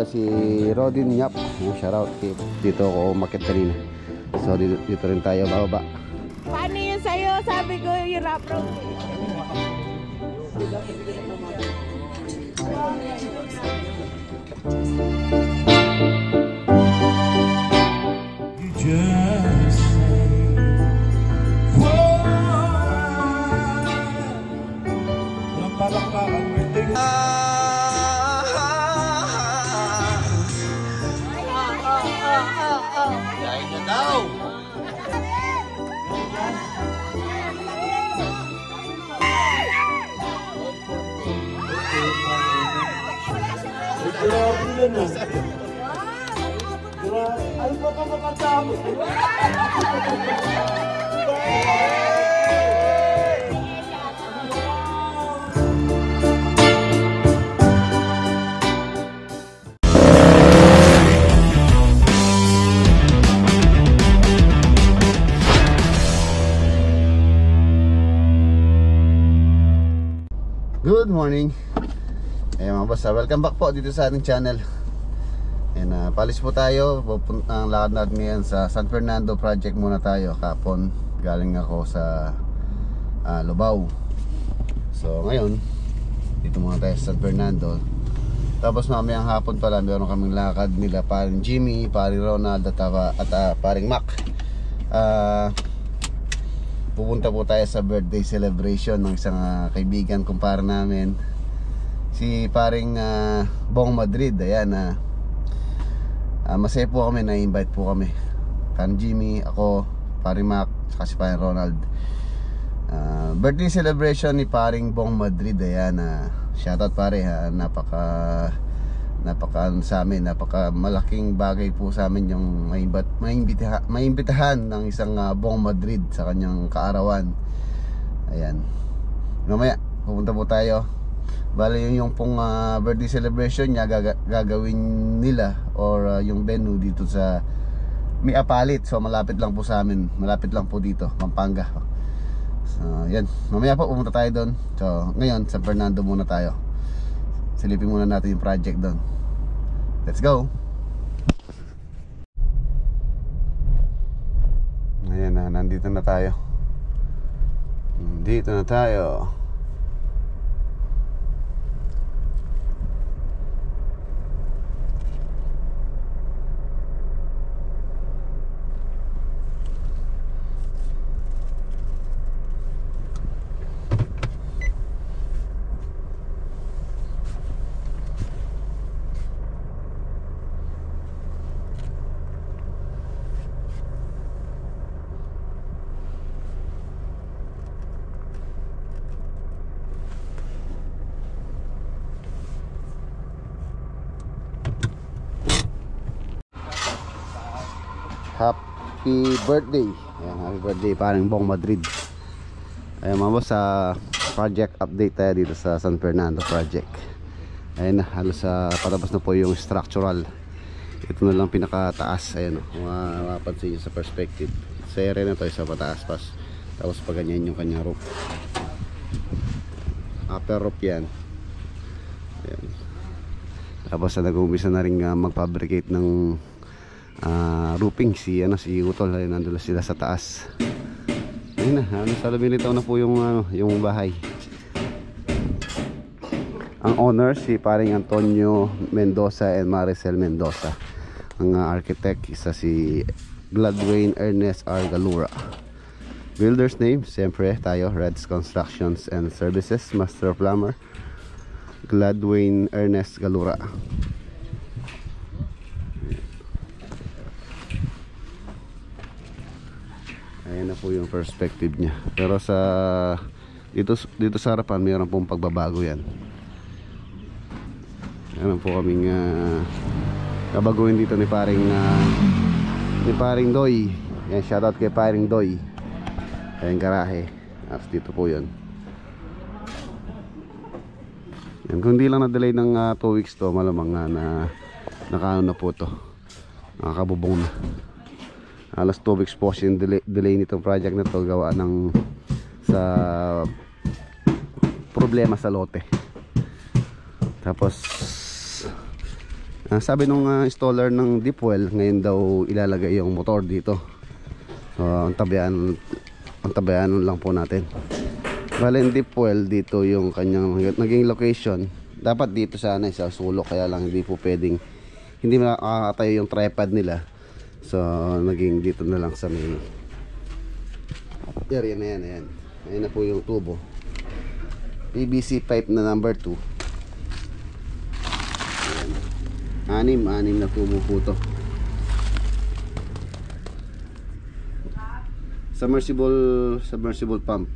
si Rodin Yap. Shoutout dito ako umakyat kanina. So dito rin tayo bababa. Paano yun sa'yo? Sabi ko yung rap road. Ano ba ka makasama? Good morning. Mga boss, welcome back po dito sa ating channel. Palis po tayo. Ang lakad natin ngayon sa San Fernando project muna tayo. Kapon galing ako sa Lubao. So ngayon dito muna tayo sa San Fernando. Tapos mamayang hapon pala meron kaming lakad nila paring Jimmy, paring Ronald at paring Mac. Pupunta po tayo sa birthday celebration ng isang kaibigan kumpara namin, si paring Bong Madrid. Ayan, masaya po kami, na-invite po kami. Paring Jimmy, ako, paring Mac, saka si paring Ronald. Birthday celebration ni paring Bong Madrid. Ayan, shoutout pare, napaka sa amin, napaka malaking bagay po sa amin yung maimbitahan ng isang Bong Madrid sa kanyang kaarawan. Ayan, mamaya pupunta po tayo. Bale yung pong birthday celebration niya gagawin nila or yung venue dito sa Miapalit. So malapit lang po sa amin, malapit lang po dito, Pampanga. So yan, mamaya po pumunta tayo doon. So ngayon San Fernando muna tayo, silipin muna natin yung project doon. Let's go. Ayan na, nandito na tayo. Nandito na tayo. Happy birthday. Ayan, happy birthday paring Bong Madrid. Ayan mga boss, sa project update tayo dito sa San Fernando project. Ayan na, halos patapos na po yung structural. Ito na lang pinakataas. Ayan o, mapapansin nyo sa perspective. Sa area na to, sa pataas pas. Tapos pa ganyan yung kanyang roof. Upper roof yan. Ayan. Tapos nag-umpisa na rin mag-fabricate ng roofing si Utol. Ayun, nandun sila sa taas. Ayun na, sa lumilitaw na po yung bahay. Ang owner si paring Antonio Mendoza and Maricel Mendoza. Ang architect isa si Gladwin Ernest R. Galura. Builder's name, siyempre tayo, Reds Constructions and Services. Master Plumber Gladwin Ernest Galura. Ayan na po yung perspective niya. Pero sa dito sa harapan mayroon pong pagbabago yan. Ayan po kaming kabaguhin dito ni paring Doy. Ayan, shoutout kay paring Doy. Ayan, garahe. Tapos dito po yun. Yan, kung di lang na-delay ng 2 weeks to, malamang na nakaano na po to, nakakabubong na. Alas 2 weeks po yung delay nitong project na to, gawa ng sa problema sa lote. Tapos Sabi nung installer ng deep well, ngayon daw ilalagay yung motor dito. So ang tabayan lang po natin. Bale yung deep well dito yung kanyang naging location. Dapat dito sana sa sulok, kaya lang hindi po pwedeng, hindi makakatayo yung tripod nila. So naging dito na lang sa may area na yan. Ayan na po yung tubo. PVC pipe na number 2. Anim na tubo po to. Submersible pump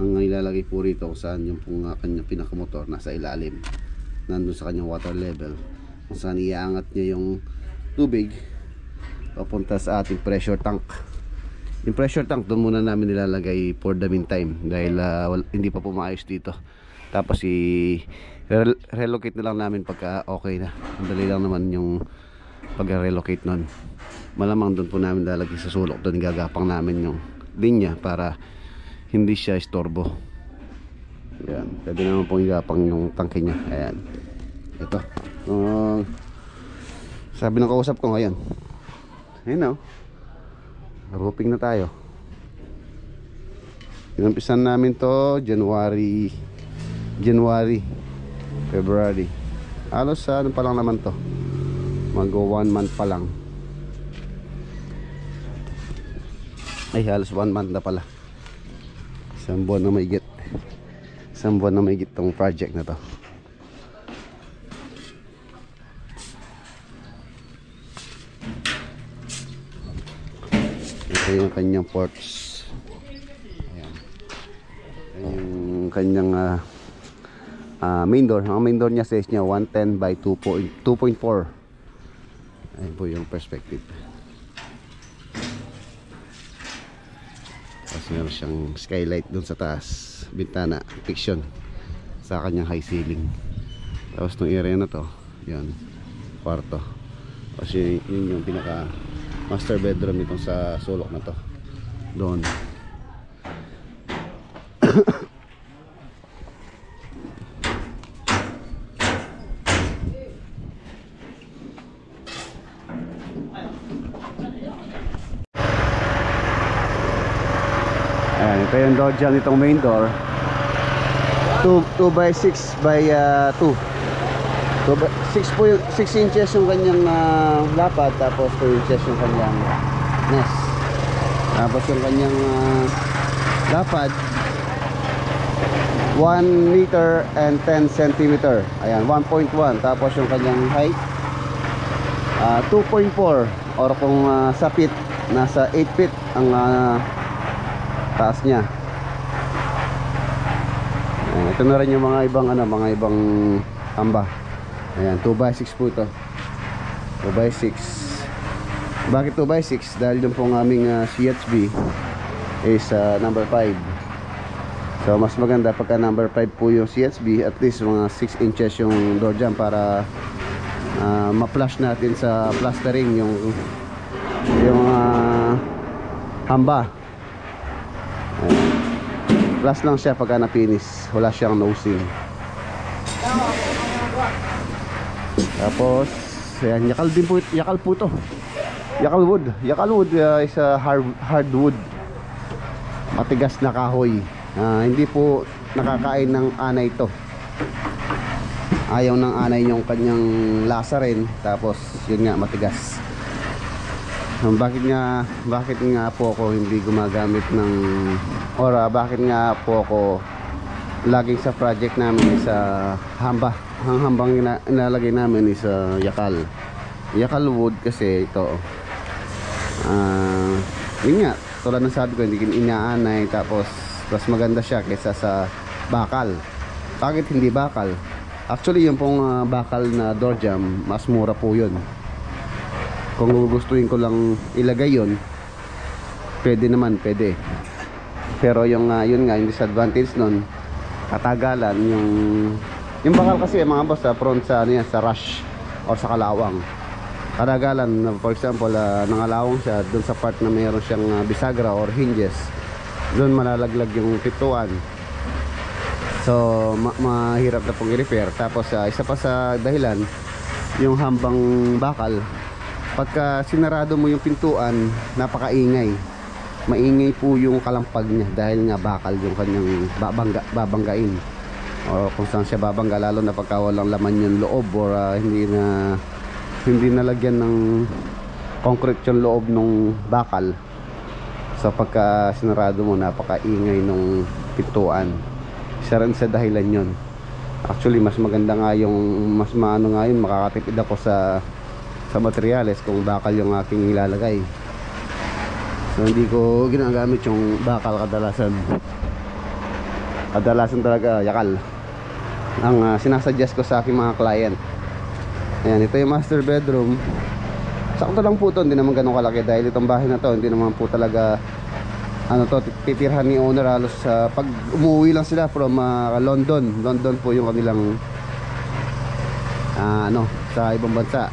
ang ilalagay po rito, kung saan yung pong kanyang pinakamotor nasa ilalim, nandun sa kanyang water level, kung saan iaangat niya yung tubig papunta sa ating pressure tank. Yung pressure tank doon muna namin nilalagay for the meantime, dahil hindi pa po maayos dito. Tapos relocate na lang namin pagka okay na. Ang dali lang naman yung pag-relocate nun. Malamang doon po namin lalagay sa sulok. Doon gagapang namin yung linya para hindi siya istorbo. Ayan. Pwede naman pong igapang yung tangke niya. Ayan. Ito. Sabi ng kausap ko ngayon. Ayun o. Roofing na tayo. Inumpisan namin to January, February. Halos ano pa lang naman to. Mag 1 month pa lang. Ay, halos 1 month na pala. Isang buwan na mahigit tong project na to. Ito yung kanyang ports. Ayan. Yung kanyang main door. Ang main door niya says niya 110 by 2.4. Ayan po yung perspective. Tapos meron siyang skylight dun sa taas, bintana, fiction sa kanyang high ceiling. Tapos itong area na to, yan, kwarto. Kasi yun yung pinaka master bedroom itong sa sulok na to. Doon. Ayan, ito yung door dyan, itong main door. 2 by 6 by 2. 6 po yung 6 inches yung kanyang lapad, tapos 2 inches yung kanyang nest. Tapos yung kanyang lapad 1 meter and 10 centimeter. Ayan, 1.1. Tapos yung kanyang height 2.4, or kung sa feet, nasa 8 feet ang taas niya. Ayan, ito na rin yung mga ibang hamba. Ayan, 2 by 6 po ito. 2 by 6. Bakit 2 by 6? Dahil yung pong aming CHB is number 5. So mas maganda pagka number 5 po yung CHB, at least mga 6 inches yung door jam para ma-flush natin sa plastering yung hamba. Ayan. Plus lang siya pagka na-finish. Wala siyang nosing. Tapos ayan, yakal po to. Yakal wood is a hardwood. Matigas na kahoy. Hindi po nakakain ng anay to. Ayaw ng anay yung kanyang lasa rin. Tapos yun nga, matigas. Bakit nga po ako hindi gumagamit ng, or bakit nga po ako laging sa project namin sa hamba. Ang hambang inalagay namin is yakal wood, kasi ito yun nga, tulad ng sabi ko, hindi inaanay. Tapos mas maganda siya kaysa sa bakal. Bakit hindi bakal? Actually yung pong bakal na door jamb, mas mura po yun. Kung gugustuhin ko lang ilagay yun, pwede naman, pwede. Pero yung yun nga, yung disadvantage nun, katagalan. Yung bakal kasi mga boss, prone sa sa rush or sa kalawang. Katagalan, for example, nangalawang siya dun sa part na mayroon siyang bisagra or hinges, dun malalaglag yung pituan. So mahirap na pong i-repair. Tapos isa pa sa dahilan, yung hambang bakal. Pagka sinarado mo yung pintuan, napakaingay. Maingay po yung kalampag niya dahil nga bakal yung kanyang babanggain. O kung saan siya babangga, lalo na pagka walang laman yung loob or hindi nalagyan ng concrete yung loob ng bakal. So pagka sinarado mo, napakaingay nung pintuan. Isa rin sa dahilan yun. Actually mas maganda nga yung mas maano nga yun, makakatipid ako sa materyales kung bakal yung aking ilalagay. So hindi ko ginagamit yung bakal kadalasan. Kadalasan talaga yakal ang sinasuggest ko sa aking mga client. Ayan, ito yung master bedroom. Sakto lang po ito, hindi naman ganun kalaki dahil itong bahay na to hindi naman po talaga ano to, titirhan ni owner. Halos pag umuwi lang sila from London po yung kanilang sa ibang bansa.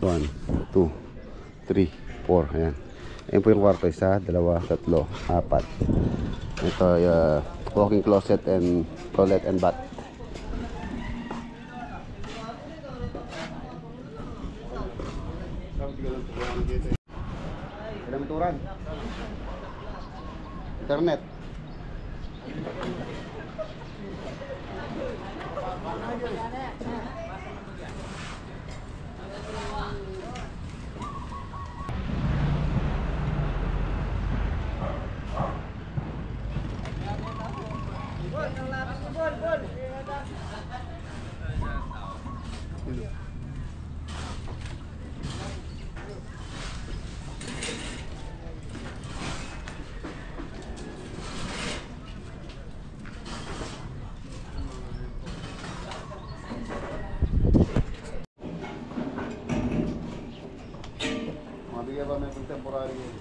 One, 2, 3, 4. Ayan. Ayan po yung kwarto. 1, 2, 3, 4. Ito walking closet and toilet and bath. Pinamituran. Internet. Mabigyan ba may contemporary yun?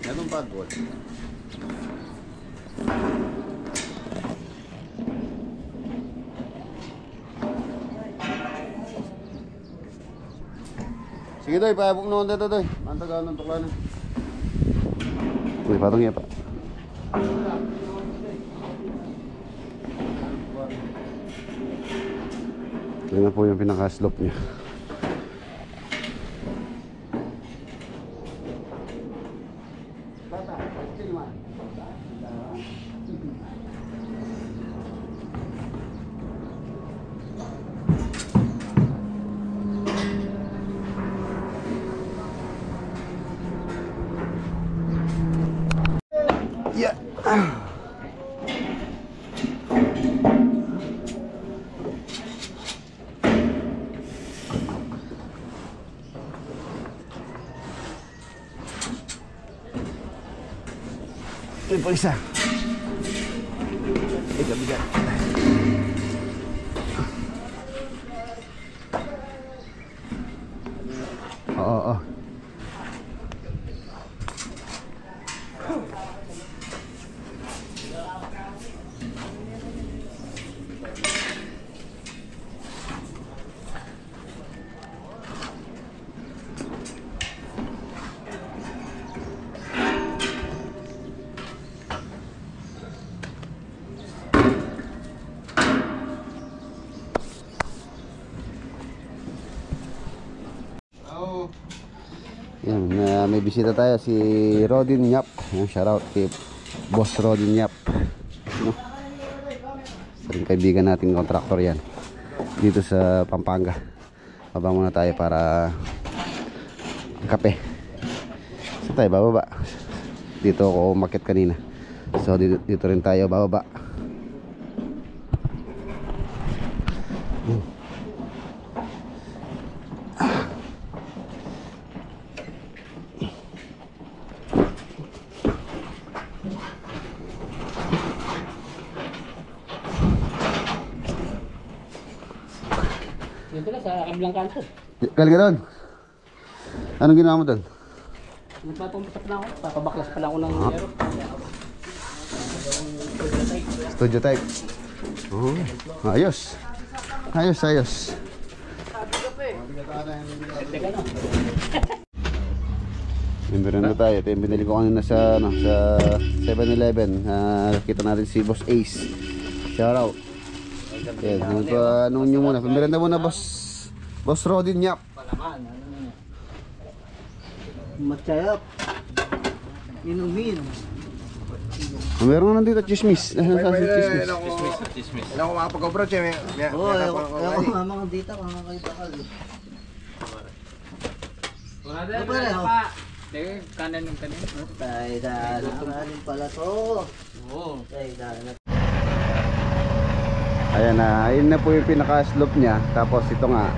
Anong pagod? Sige doy, paabok na dito doy. Mantagaan ng tuklanan. Uy, patong iya pa. Yan na po yung pinaka-slope niya. Yeah. Ito po isa. Bigat. Oo. Yan, may bisita tayo si Rodin Yap. Yan, shoutout kay Boss Rodin Yap. No? Sa kaibigan nating kontraktor yan dito sa Pampanga. Babang muna tayo para kape. Saan tayo bababa? Dito ako umakyat kanina. So dito rin tayo bababa. Dito na sa kabilang kanto. Galing ka doon? Anong ginawa mo doon? Nagpapampatak na ako. Papabaklas pa lang ako ng aero. Studio type. Oh, ayos. Ayos, ayos. Memberan na tayo. Ito yung binili ko kanina sa 7-Eleven. Kita natin si Boss Ace. Shout out. Okay, ano nyo muna. Memberan na muna, Boss Rodin Yap. Matayap. Inumin. Meron na dito chismis. Ilan ko makapag-approach eh. Oo, ako mga dito, mga kayo bakal. Wala na pa. Teka, kanan yung kanin. Tay, dalaman pala to. Oo. Tay, dalaman. Ayan na, ayun na po yung pinaka-slope niya. Tapos ito nga.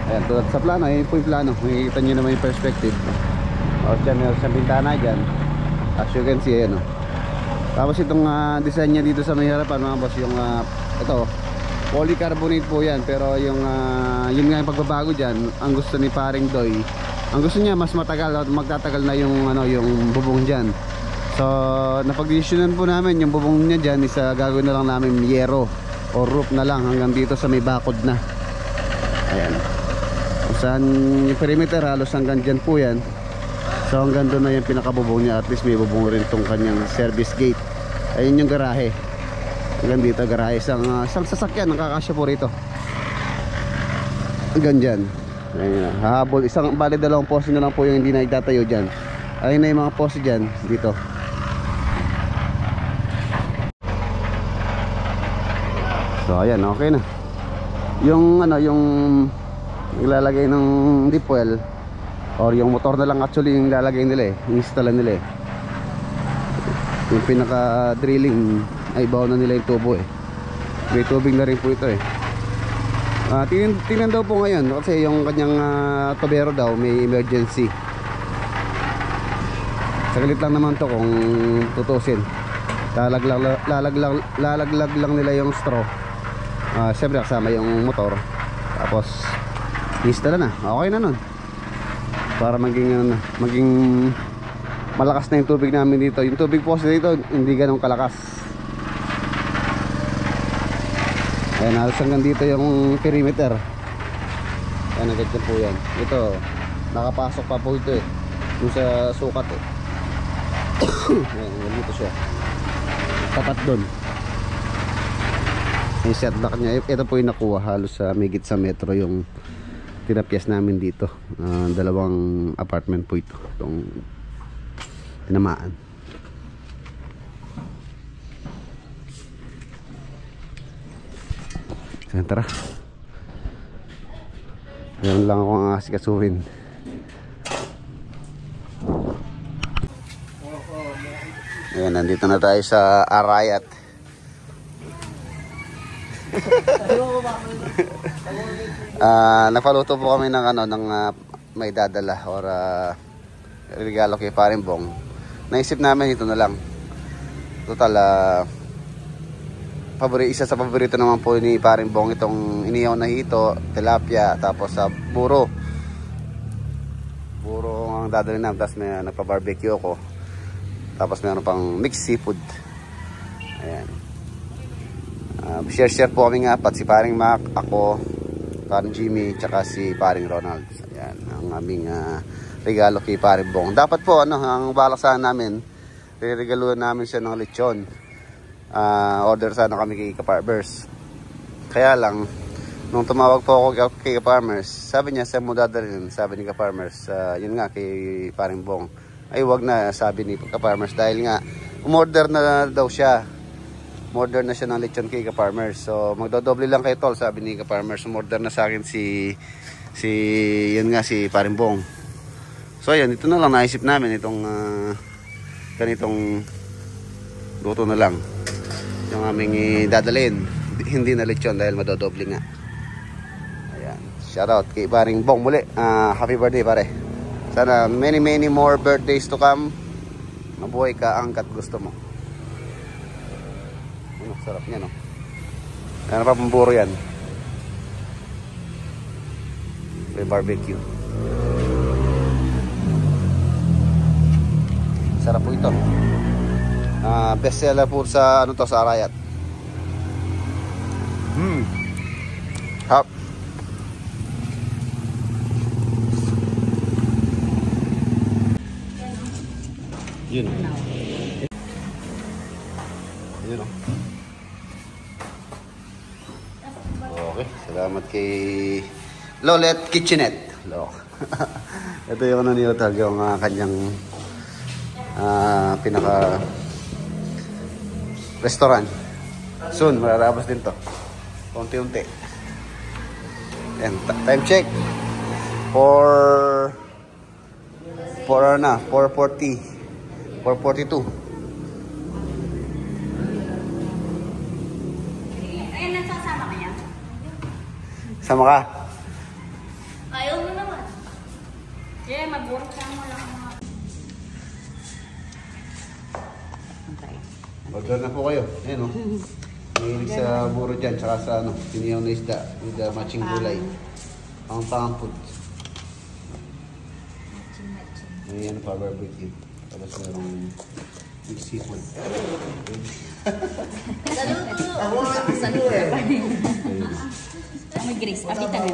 Ayan, tulad sa plano, ayun po yung plano. Makikita nyo naman yung perspective. O dyan, meron sa bintana dyan. As you can see, ayan o. Tapos itong design niya dito sa may harapan mga boss, yung ito, polycarbonate po yan. Pero yung yun nga yung pagbabago dyan, ang gusto ni paring Doy, ang gusto niya mas matagal at magtatagal na yung yung bubong diyan. So napag-decisionan po namin yung bubong niya diyan is gagawin na lang namin yero o roof na lang hanggang dito sa may bakod na. Ayan. Kung saan yung perimeter halos hanggang diyan po yan. So hanggang doon na yung pinakabubong niya, at least may bubong rin tong kanyang service gate. Ayun yung garahe. Hanggang dito garahe, isang sasakyan nakakasya po rito. Hanggang diyan. Ayun, hahabol, bali dalawang poste na lang po yung hindi na itatayo dyan. Ayun na yung mga poste dyan, dito. So ayan, okay na. Yung yung ilalagay ng deep well, or yung motor na lang actually yung ilalagay nila yung installan nila yung pinaka drilling ay baon na nila yung tubo may tubig na rin po ito tingnan daw po ngayon kasi yung kanyang tubero daw may emergency. Saglit lang naman to kung tutusin. Lalaglag lang nila yung straw. Siyempre kasama yung motor. Tapos install na. Okay na nun. Para maging malakas na yung tubig namin dito. Yung tubig po dito hindi ganun kalakas. Ayan, halos hanggang dito yung perimeter. Ayan, ganyan po yan. Ito, nakapasok pa po ito yung sa sukat Ayan, dito siya. Tapat doon. Yung setback niya, ito po yung nakuha halos sa migit sa metro yung tinapyas namin dito. Dalawang apartment po ito. Itong tinamaan. Ayan, tara. Meron lang akong asikasuhin. Ayan, nandito na tayo sa Arayat. Napaluto po kami ng may dadala or regalo kay Paring Bong. Naisip namin ito na lang. Total isa sa paborito naman po ni Paring Bong itong inihaw na hito, tilapia, tapos buro ang dadalhin namin. Tapos may nagpa-barbecue ako, tapos meron pang mixed seafood. Ayan, share po kami nga apat, si Paring Mac, ako, Paring Jimmy, tsaka si Paring Ronald. Ayan ang aming regalo kay Paring Bong. Dapat po ang balak sana namin, regaluhan namin siya ng lechon. Order sana kami kay Ka-Farmers. Kaya lang nung tumawag po ako kay Ka-Farmers, sabi niya saan mo dadalhin. Sabi ni Ka-Farmers, yun nga kay Paring Bong. Ay wag na, sabi ni Ka-Farmers, dahil nga umorder na daw siya. Umorder na siya ng lechon kay Ka-Farmers. So magdodoble lang kay Tol, sabi ni Ka-Farmers. Umorder na sa akin si Paring Bong. So ayan, ito na lang naisip namin itong ganitong luto na lang yung aming dadalhin. Hindi na lechon dahil madodoble nga. Ayan, shoutout kay Paring Bong muli. Happy birthday pare. Sana many more birthdays to come. Mabuhay ka hanggat gusto mo. Sarap niya, no? Ano pa pamburo yan? May barbecue. Sarap po ito. Best seller po sa sa Arayat. Hop. Yun. Yun o. Okay, salamat kay Lolet Kitchenette. Ito yung ano ni Otag, yung kanyang pinaka restaurant. Soon, mararabas din to. Unti-unti. Yan, time check. 4:42. Ayun, nagsasama ka yan? Sama ka? Ayaw mo naman. Yeah, mag-work ka mo lang mga... Order na po kayo. Ayan o. Mahilig sa buro dyan, tsaka sa ano, siniyaw na isda, with the matching gulay. Ang pangput. May ano pa, barbecue. Tapos merong mixed seafood. Saludo! May Grace, papita na.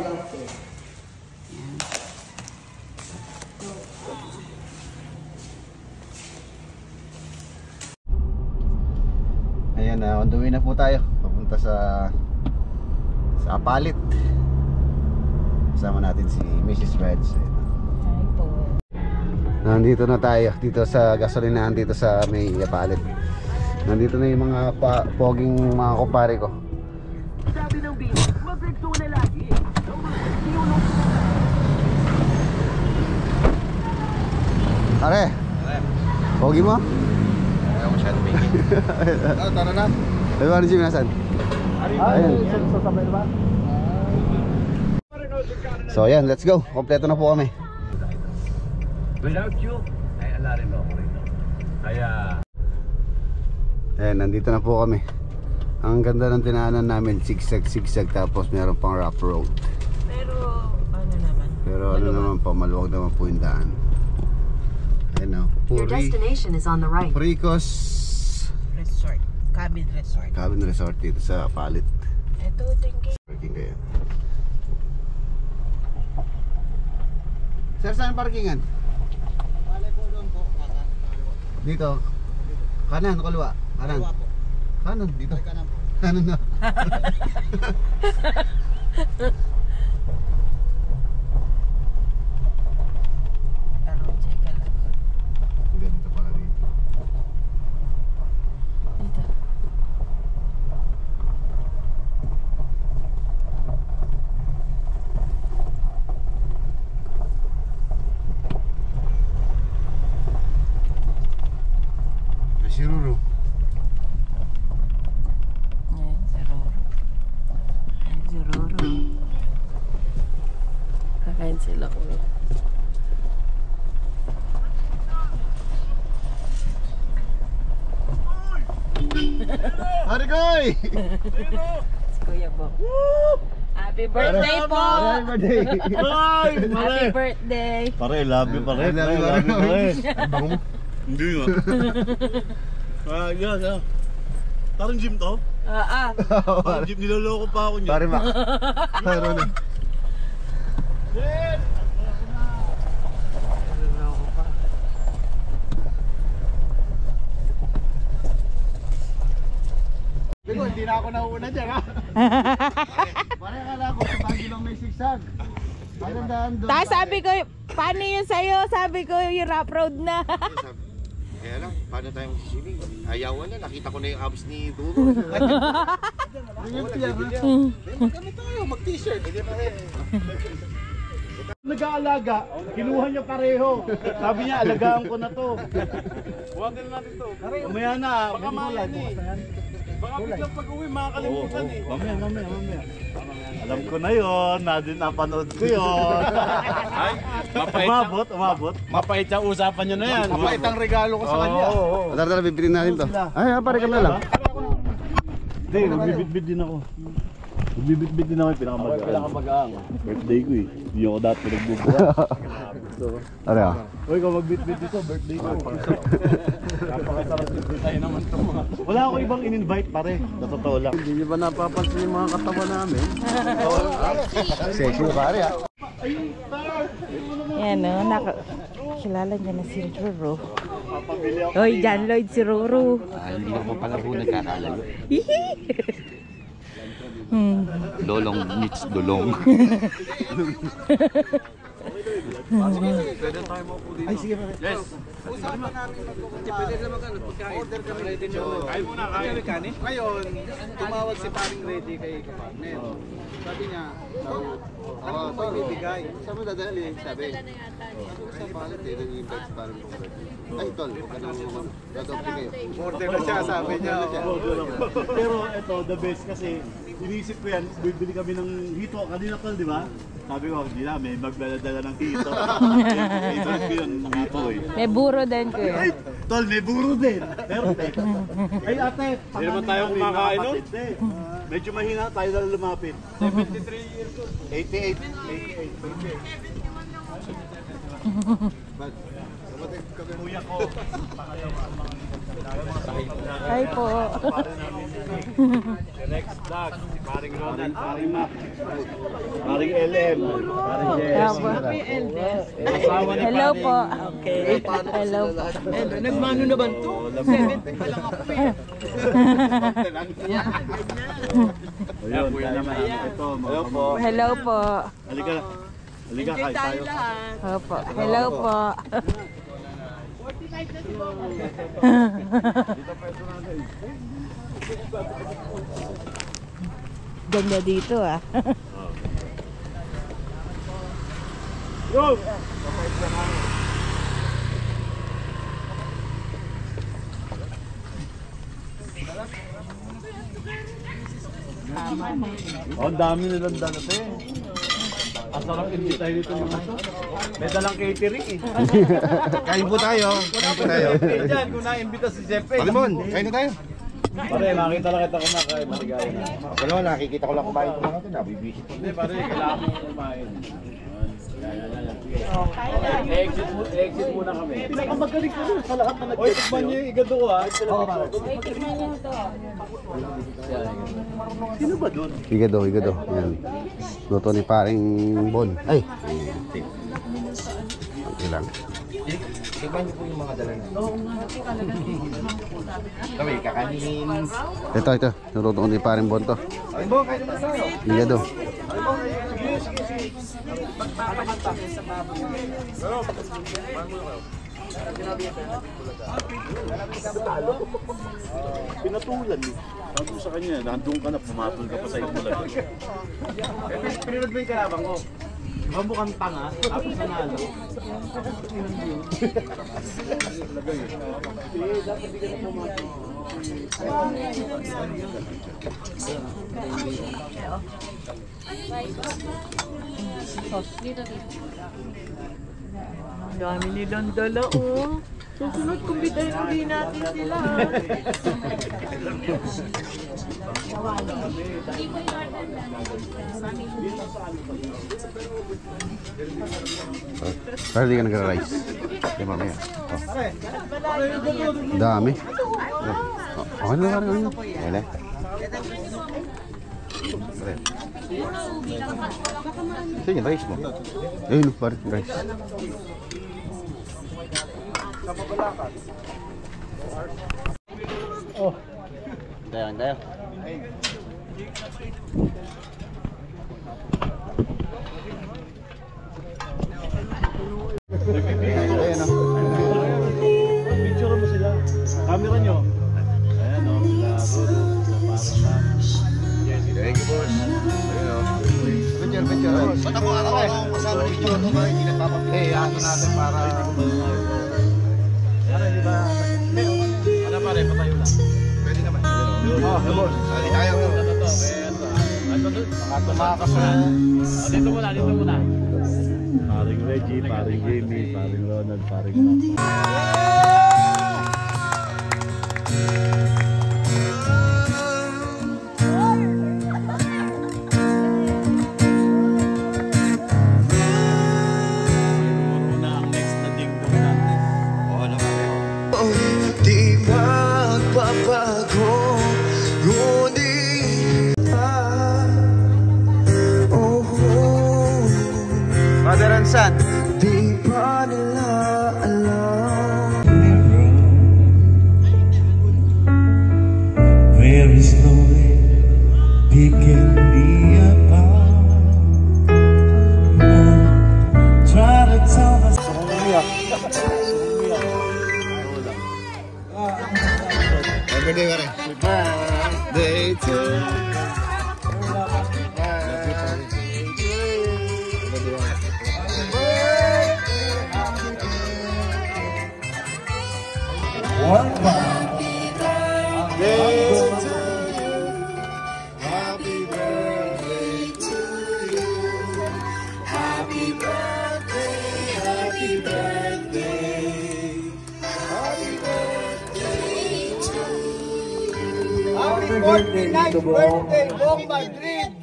Ayan, on the way na po tayo. Papunta sa Apalit. Kasama natin si Mrs. Reds. Hi po. Nandito na tayo dito sa gasolinahan dito sa may Apalit. Nandito na yung mga poging mga kumpare ko. Sabi ng bino, mag-recto na lagi. Pare, pogi mo? Ayaw ko siya na baby. Tara na. Ay, paano Jimmy, nasan? Ayun. So ayan, let's go. Kompleto na po kami. Without you, ay ala rin ako rito. Kaya... Ayan, nandito na po kami. Ang ganda ng tinaanan namin, zigzag tapos meron pang rough road. Pero ano naman pa, maluwag naman po yung daan. Ayan o, Your destination is on the right. Puricos Resort. Cabin Resort. Cabin Resort dito sa Apalit. Ito, thank you. Parking kayo. Sir, saan parkingan? Malay po doon po. Dito. Kanan, kaliwa. Kanan. Kanan, dito. Kanan po. Kanan na. Ganito pala dito. Si Ruru. Ayan, si Roro. Ayan, si Roro. Kakain sila ko. Harigoy! Si Kuya Bo. Happy birthday po! Happy birthday! Happy birthday! Pare, love you pare. Love you, Love you pare. Ang bango mo. Hindi nga. Yan ah. Parang gym to. Parang gym, niloloko pa ako niya. Pare Mac. Pare na. Bigo, hindi na ako nauuna dyan ha. Pare, akala ko sa Baguio lang may sigsag. Magandaan doon. Tapos sabi ko, paano yun sa'yo? Sabi ko, yung rough road na. Kaya lang, paano tayo magsiswimming? Ayawan na, nakita ko na yung abs ni Duro. Magkano tayo, mag-t-shirt. Nag-aalaga, kinuha niya pareho. Sabi niya, alagaan ko na to. Huwagin natin to. Mamaya na, baka mayan eh. Baka biglang pag-uwi, makakalimutan eh. Mamaya. Alam ko na yun, napanood ko yun. Ay, Umabot. mapait ang usapan nyo na yan. Mapait ang regalo ko sa kanya. Tara, bibili natin to. Ay, pare kami na lang. Hindi, magbibitbit din ako. Magbibitbit din ako yung pinakamagaan. Birthday ko eh. Hindi ako dati nagbubuha. Ano ah? Uy, kung mag-bit-bit dito, birthday ko. Napakasarap dito tayo naman ito mga. Wala ako ibang in-invite pare, sa totoo lang. Hindi nyo ba napapansin yung mga katawa namin? Sexy pare ah. Yan o, kilala niya na si Roro. Papabili ako. Hoy, John Lloyd si Roro. Hindi naman pala po nagkakalayo. Lolong meets dolong. Ay, sige pare. Yes. Kain muna, kain. Ngayon, tumawag si paring ready kay Kapartner. Sabi niya, ano mo ibibigay? Saan mo dadali? Sabi. Sa palit eh, nag-invite parang ay, tol, huwag ka naman mo. Dadopli kayo. Order na siya, sabi niya. Pero ito, the best kasi inisip ko yan, bibili kami ng hito. Kanina tol, di ba? Sabi ko, hindi na, may magdala ng hito. Ito yun, hito eh. May buro din ko Ay, tol, may buro din. Perfect. Ay ate, Hindi naman tayo kumakain nun. Medyo mahina tayo na lumapit. 73 years old. 88. Kuya ko. Ay po. Next vlog, paring Ronald, paring Mac, paring LM, paring Jess. Hello po. Okay. Hello po. Nagmano naman to? 70 pa lang ako eh. Ayun, tayo naman. Ito, hello po. Hello po. Halika, halika, kain tayo. Opo. Hello po. Ganda dito ah. Go! Oh, ang dami nilang dala te. Asarap hindi tayo dito mga to. May dalang catering eh. Kain po tayo. Kain po tayo. Diyan, kung na-imbita si Jeppe. Palimon, kain na tayo. Pare, makita lang kita kumakain. Maligaya na. Ano, nakikita ko lang kumain ko mga ito. Nabibisit. Hindi pare, kailangan mo kumain. Exit muna kami. Pinakamagaling ko sa lahat na nag-exit. Oy, tikman niyo yung igado ko ha. Tikman niyo to. Sino ba doon? Higado. Yan. Luto ni paring Bon. Ay. Okay lang. Tignan niyo po yung mga dala natin. Kami, kakanin. Ito. Luto ni paring Bon to. Ay mo, kain naman tayo. Higado. Pinatulan eh. Sabi ko sa kanya, nandun ka na, pumatol ka pa sa itulan. Pinunod mo yung kalabang ko. Mamukhang tanga, tapos nanalo. Dapat di ka na pumatol. Dami nilang dala oh. Susunod kumbitahin ulit natin sila. Pero di ka nag-rice. Di mamaya. Dami. Okay na parang ano. Wala. Sige, rice mo. Ayun, parang rice. Oh. Tayo. Ayan o. Picture mo sila. Camera nyo. Ayan o. Thank you, boss. Ayun o. Picture. Ba't ako araw-araw kasama ng picture ito? Hindi nagpapapili. Eh, ato natin para... Ano pare, patayo lang. Pwede naman. Oh, boss. Sali tayo. Tumakas na. Dito muna. Paring Reggie, paring Jamie, paring Ronald, paring Mac. saan? There is no way picking me apart. Try to tell us. Birthday ka rin. Birthday to One more. Birthday, Bong Madrid!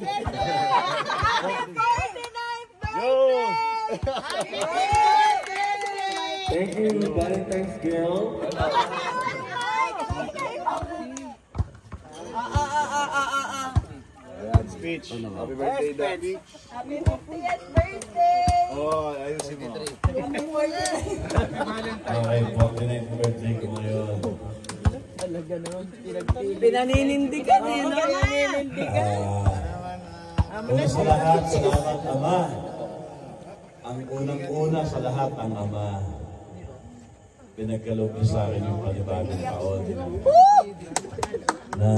Thank you, Valentine's girl. Speech. Happy birthday, Daddy. Happy 50th birthday! Oh, ayusin mo. Okay, 49th birthday ko ngayon. Pinaninindigan eh, no? Pinaninindigan. Una sa lahat, salamat Ama. Ang unang-una sa lahat ang Ama. Pinagkaloob niyo sa akin yung panibagong taon. Na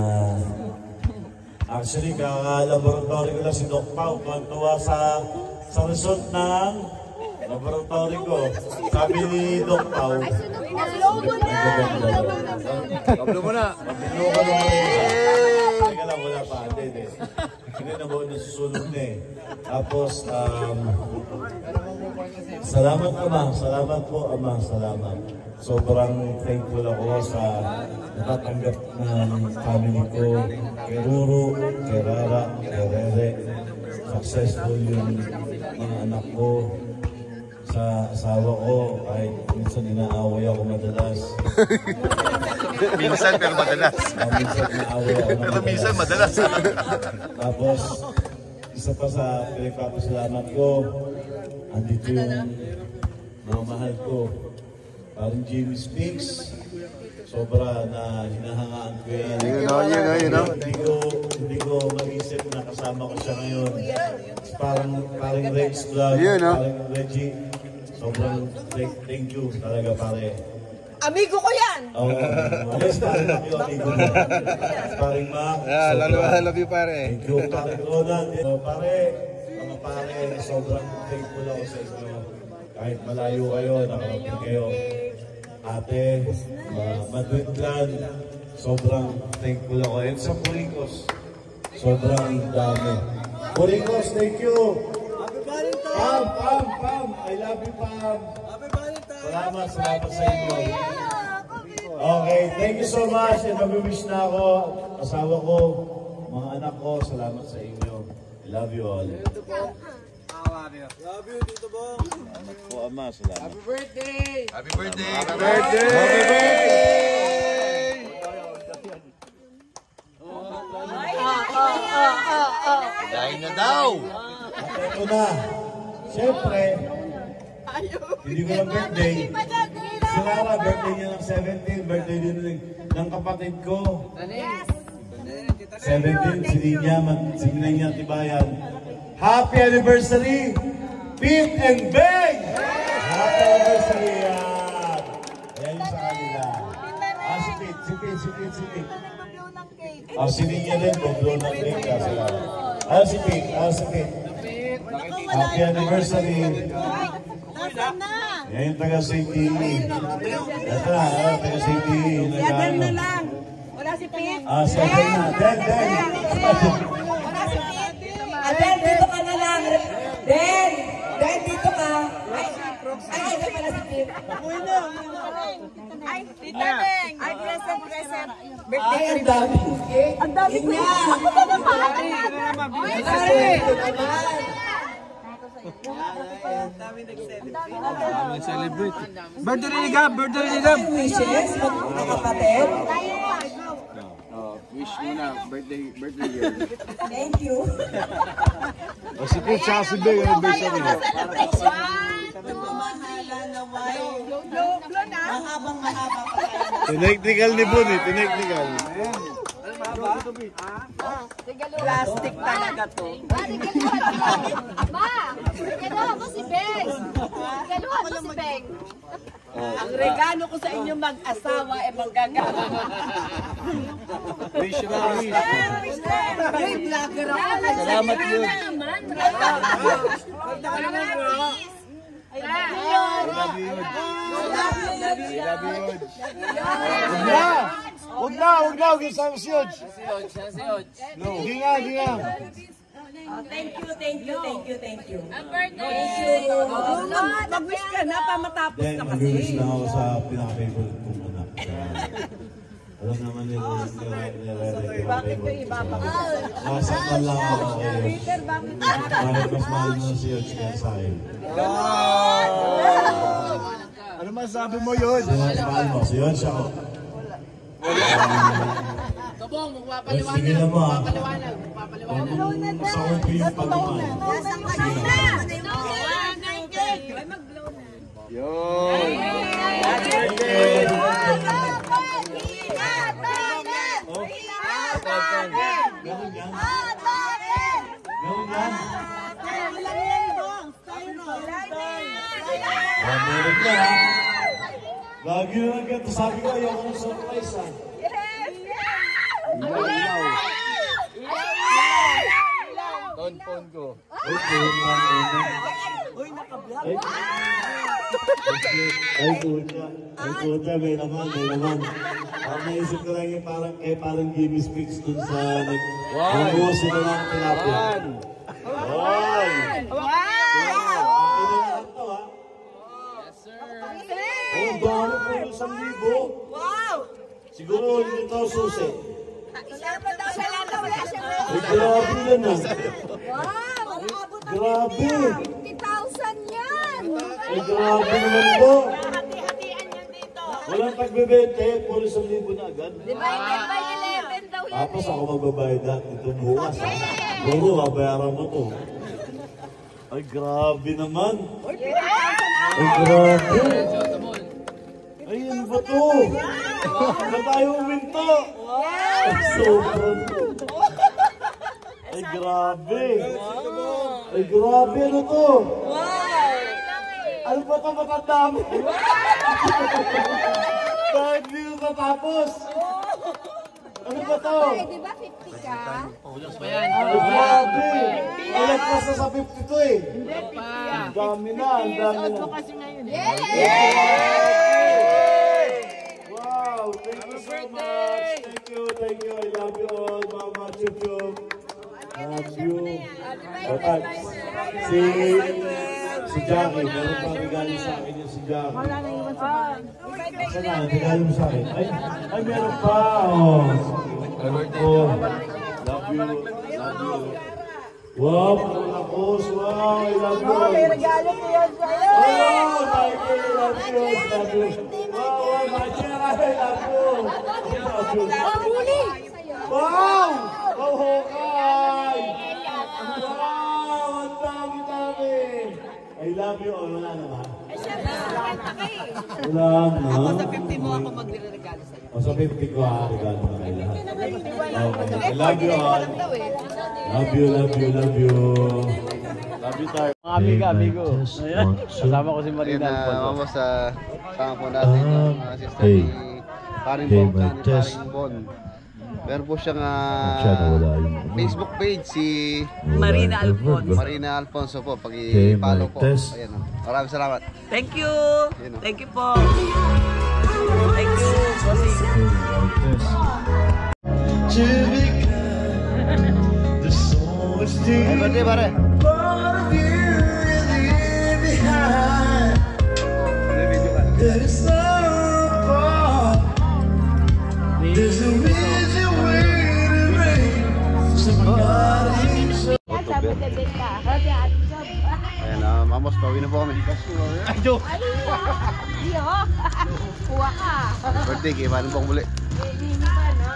actually, kaka-laboratory ko lang si Doc Pao. Tuwa sa result ng laboratory ko. Sabi ni Doc Pao, Pablo mo na. pabilo ka naman. Teka lang, wala pa. Hindi na mo nasusunod na eh. Tapos, salamat Ama. Salamat po Ama. Salamat. Sobrang thankful ako sa natatanggap ng family ko. Kay Ruru, kay Rara, kay Rere. Successful yung mga anak ko. Sa asawa ko, kahit minsan inaaway ako madalas. minsan pero madalas. Minsan inaaway ako na Pero minsan madalas. Tapos, isa pa sa pinagpapasalamat ko, andito yung mga mahal ko. Parang Jimmy Speaks, sobra na hinahangaan ko yan. You know. Hindi ko mag-isip na kasama ko siya ngayon. Parang Rex Vlog, You know. parang Reggie. Sobrang thank you talaga pare. Amigo ko yan! Oo, yes, parang ako amigo mo. Parang ma. I love you, pare. Thank you, pare Ronan. Pare, mga pare, sobrang thankful ako sa inyo. Kahit malayo kayo, nakarating kayo. Ate, Madrid Clan, sobrang thankful ako. And sa Puricos, sobrang dami. Puricos, thank you! Pam! I love you, Pam! Salamat sa inyo. Okay, thank you so much. And mag-wish na ako, asawa ko, mga anak ko, salamat sa inyo. I love you all. Love you, Tito Bong! Salamat po, Ama. Salamat. Happy birthday. Happy birthday! Happy birthday. Dahil na daw! At ito na. Siyempre, hindi ko lang birthday. Si Rara, birthday niya ng 17. Birthday din ng kapatid ko. 17, si Ninya Tibayan. Happy anniversary, Pete and Beng! Happy anniversary! Yan yung sa kanila. Si Pete. Si Ninya din, mag-blow ng cake. Si Pete. Happy anniversary. Yan yung taga-St. Ito na, taga-St. Yadan na lang. Wala si Pete. Si Aden na. Den. Wala si Pete. Aden, dito ka na lang. Den, dito ka. Ay, ito pala si Pete. Ay, Tita Beng. Ay, present. Birthday, ang dami. Ang dami ko. Ako ba naman? Ay, Celebrate. Birthday ni Gab! wishes, mga kapatid. Wish muna, birthday girl. Thank you. Si Chris siya si Beng, anniversary. Tineknikal ni Bon eh, tineknikal. Plastic talaga to. Ma! Regaluhan mo si Beng! Regaluhan mo si Beng! Ang regalo ko sa inyo mag-asawa ay manggagawa. Missionary. Ay, vlogger ako. Salamat yun. Huwag na, isama si Yodge. Hindi nga. Thank you. Ang birthday! Mag-wish ka na, pamatapos Then, na mag-wish kasi. lang ako sa pinaka-favorite kong anak. Alam naman nila Bakit ko iba pa ko? nasaktan lang ako kayo. Bakit mas mahal mo si Yodge kaya sa akin? Ano masabi mo yun? Sino mas mahal mo? Si Yodge ako. Sige na mo ha. Masakupi yung pagmamahal. Ganun yan. Meron ka ha. Lagi na lang ganito. Sabi ko ayaw kong surprise ha. Phone ko. Ay, puta, may naman. Naisip ko lang yung parang Gimme Speaks dun sa nag-buo sila ng tilapia. Wow! Oh, dami po yung 1,000. Wow! Siguro hindi ito susi. Salamat daw sa lahat. Wala siya. Ay, grabe yan ah. Wow! Grabe! 50,000 yan! Ay, grabe naman to. Hati-hatian yan dito. Walang pagbebente, puro 1,000 na agad. Diba, 11 daw yan Tapos ako magbabayad ito bukas. Buro, babayaran mo to. Ay, grabe naman. Ay, grabe. Ay, ano ba to? Ba tayo uminto? Ay, sobrang. Ay, grabe. Ay, grabe. Ano to? Ano ba ito matandami? Bakit hindi ko tatapos? Ano ba to? Di ba 50 ka? Ay, grabe. Alam pa sa 50 to eh. Ang dami na, ang dami na. Wow, thank you so much. Thank you. I love you all, Mama Chup. Love you. Otak, si Jackie, meron pang regalo sa akin yung si Jackie. Saan na, regalo mo sa akin? Ay, meron pa. Oh. Love you. Wow, ako. Wow, I love you. May regalo ko yan sa'yo. Oh, Michael, I love you. Wow, Michael, I love you. Wow! Oh, Hokay! Wow! Ang dami-dami! I love you. Oh, wala naman. Wala na. Ako sa 50 mo ako magre-regalo sa'yo. O sa 50 ko regalo na kayo lahat. Okay. I love you all. Love you. Love you tayo. Mga amigo. Kasama ko si Ayun Marina na, Alfonso. vamos sa sama po natin yung sister ni Paring Bon, ni Paring Bon. Meron po siyang Facebook page, si Marina Alfonso. Marina Alfonso po, pag-i-follow po. Ayan, maraming salamat. Thank you. Yun, oh. Thank you po. Thank you. Happy birthday, pare. May video ka. Ayan, mamos, pauwi na po kami. Ay, joke! Iyo! Kuha ka! Birthday, kaya paano po muli? Hindi pa, no?